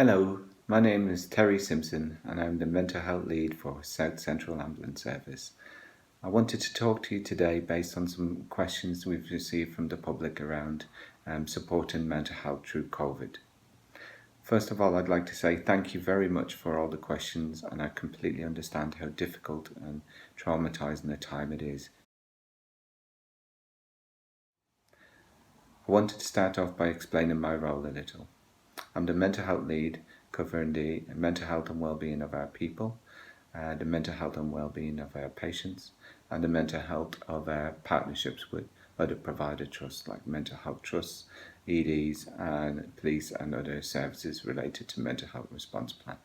Hello, my name is Terry Simpson and I'm the Mental Health Lead for South Central Ambulance Service. I wanted to talk to you today based on some questions we've received from the public around supporting mental health through COVID. First of all, I'd like to say thank you very much for all the questions, and I completely understand how difficult and traumatizing a time it is. I wanted to start off by explaining my role a little. I'm the mental health lead, covering the mental health and well-being of our people, the mental health and well-being of our patients, and the mental health of our partnerships with other provider trusts like mental health trusts, EDs, and police and other services related to mental health response plan.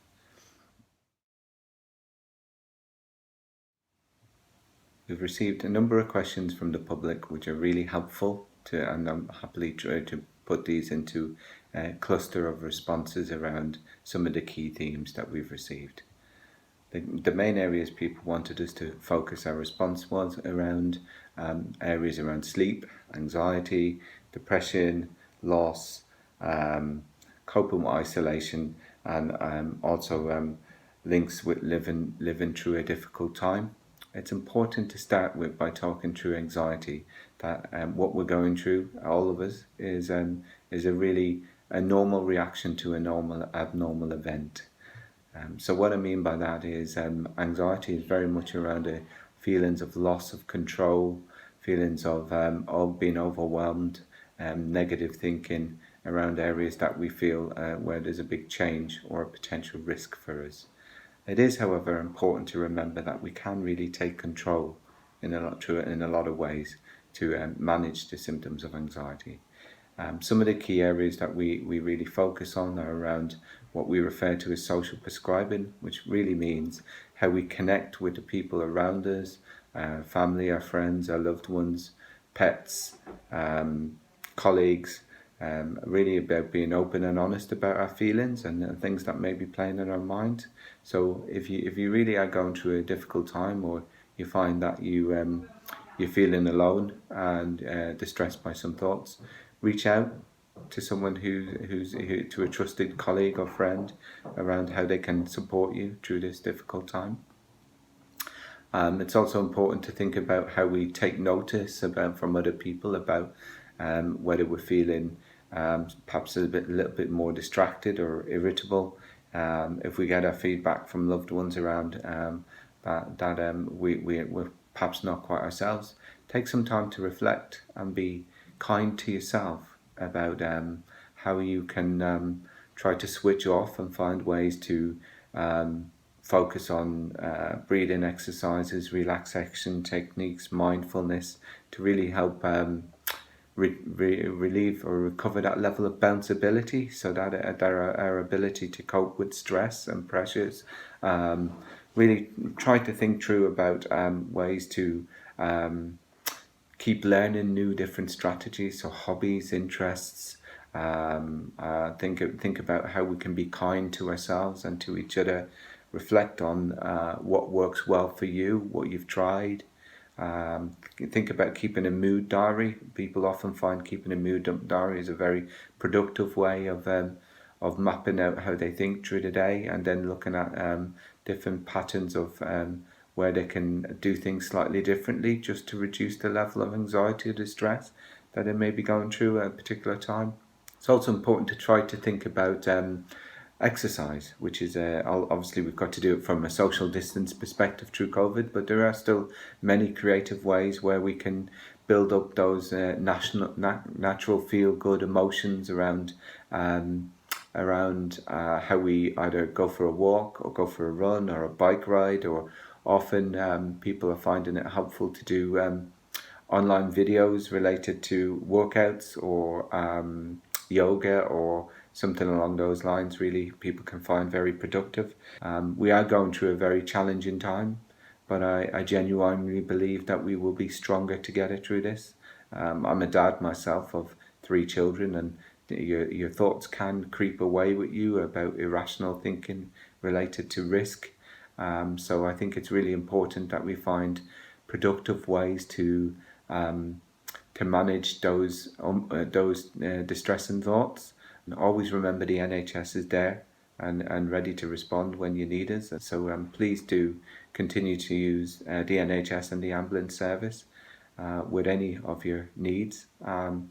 We've received a number of questions from the public which are really helpful and I'm happily trying to put these into a cluster of responses around some of the key themes that we've received. The main areas people wanted us to focus our response was around areas around sleep, anxiety, depression, loss, coping with isolation, and also links with living through a difficult time. It's important to start with by talking through anxiety. That what we're going through, all of us, is a really a normal reaction to a normal abnormal event. So what I mean by that is anxiety is very much around the feelings of loss of control, feelings of being overwhelmed, negative thinking around areas that we feel where there's a big change or a potential risk for us. It is, however, important to remember that we can really take control in a lot of ways to manage the symptoms of anxiety. Some of the key areas that we really focus on are around what we refer to as social prescribing, which really means how we connect with the people around us, our family, our friends, our loved ones, pets, colleagues, really about being open and honest about our feelings and things that may be playing in our mind. So if you really are going through a difficult time, or you find that you're feeling alone and distressed by some thoughts, reach out to someone to a trusted colleague or friend around how they can support you through this difficult time. It's also important to think about how we take notice from other people about whether we're feeling perhaps a little bit more distracted or irritable. If we get our feedback from loved ones around that we're perhaps not quite ourselves, take some time to reflect and be kind to yourself about how you can try to switch off and find ways to focus on breathing exercises, relaxation techniques, mindfulness, to really help relieve or recover that level of bounceability, so that our ability to cope with stress and pressures. Really try to think through about ways to keep learning new different strategies, so hobbies, interests. Think about how we can be kind to ourselves and to each other. Reflect on what works well for you, what you've tried. Think about keeping a mood diary. People often find keeping a mood diary is a very productive way of mapping out how they think through the day, and then looking at different patterns of where they can do things slightly differently just to reduce the level of anxiety or distress that they may be going through at a particular time. It's also important to try to think about exercise, which is obviously we've got to do it from a social distance perspective through COVID, but there are still many creative ways where we can build up those natural feel-good emotions around how we either go for a walk or go for a run or a bike ride, or often people are finding it helpful to do online videos related to workouts or yoga or something along those lines. Really, people can find very productive. We are going through a very challenging time, but I genuinely believe that we will be stronger together through this. I'm a dad myself of 3 children, and your thoughts can creep away with you about irrational thinking related to risk. So I think it's really important that we find productive ways to manage those distressing thoughts. And always remember the NHS is there. and ready to respond when you need us. So please do continue to use the NHS and the ambulance service with any of your needs. And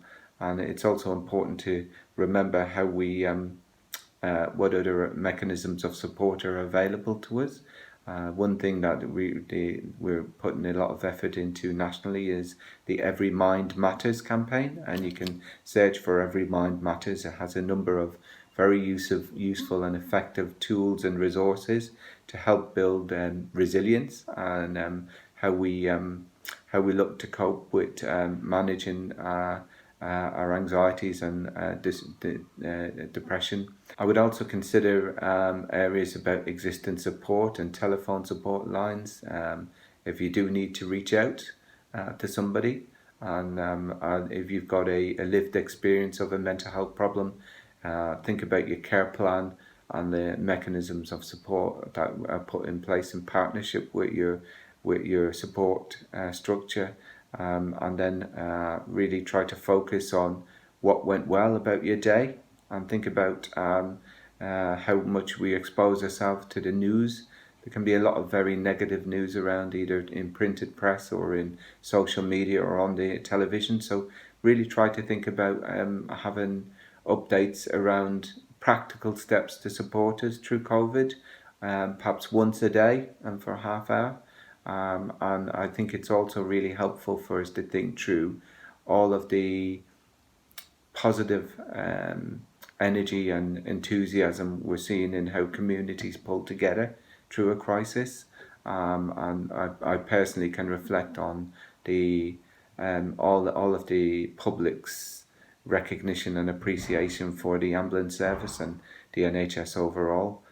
it's also important to remember how what other mechanisms of support are available to us. One thing that we're putting a lot of effort into nationally is the Every Mind Matters campaign, and you can search for Every Mind Matters. It has a number of very useful and effective tools and resources to help build resilience and how we look to cope with managing our anxieties and depression. I would also consider areas about existing support and telephone support lines if you do need to reach out to somebody, and if you've got a lived experience of a mental health problem, think about your care plan and the mechanisms of support that are put in place in partnership with your support structure, and then really try to focus on what went well about your day, and think about how much we expose ourselves to the news. There can be a lot of very negative news around, either in printed press or in social media or on the television. So really try to think about having updates around practical steps to support us through COVID, perhaps once a day and for a half hour. And I think it's also really helpful for us to think through all of the positive energy and enthusiasm we're seeing in how communities pull together through a crisis. And I personally can reflect on the all of the public's recognition and appreciation for the ambulance service and the NHS overall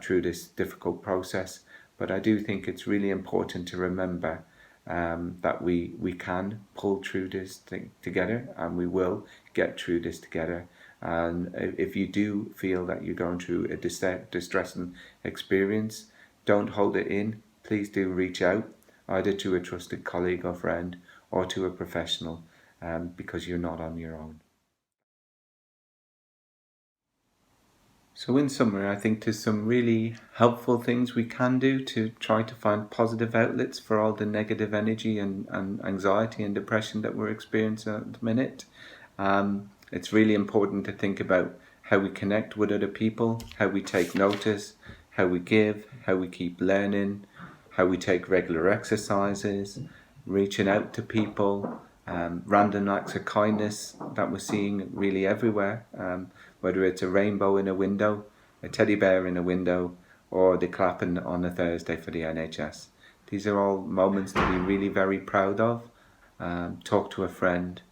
through this difficult process. But I do think it's really important to remember that we can pull through this thing together, and we will get through this together. And if you do feel that you're going through a distressing experience, don't hold it in. Please do reach out, either to a trusted colleague or friend or to a professional, because you're not on your own. So in summary, I think there's some really helpful things we can do to try to find positive outlets for all the negative energy and anxiety and depression that we're experiencing at the minute. It's really important to think about how we connect with other people, how we take notice, how we give, how we keep learning, how we take regular exercises, reaching out to people, random acts of kindness that we're seeing really everywhere, whether it's a rainbow in a window, a teddy bear in a window, or the clapping on a Thursday for the NHS. These are all moments to be really very proud of. Talk to a friend,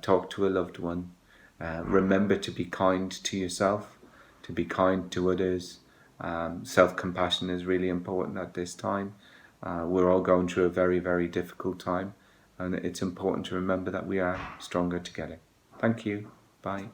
talk to a loved one. Remember to be kind to yourself, to be kind to others. Self-compassion is really important at this time. We're all going through a very, very difficult time, and it's important to remember that we are stronger together. Thank you. Bye.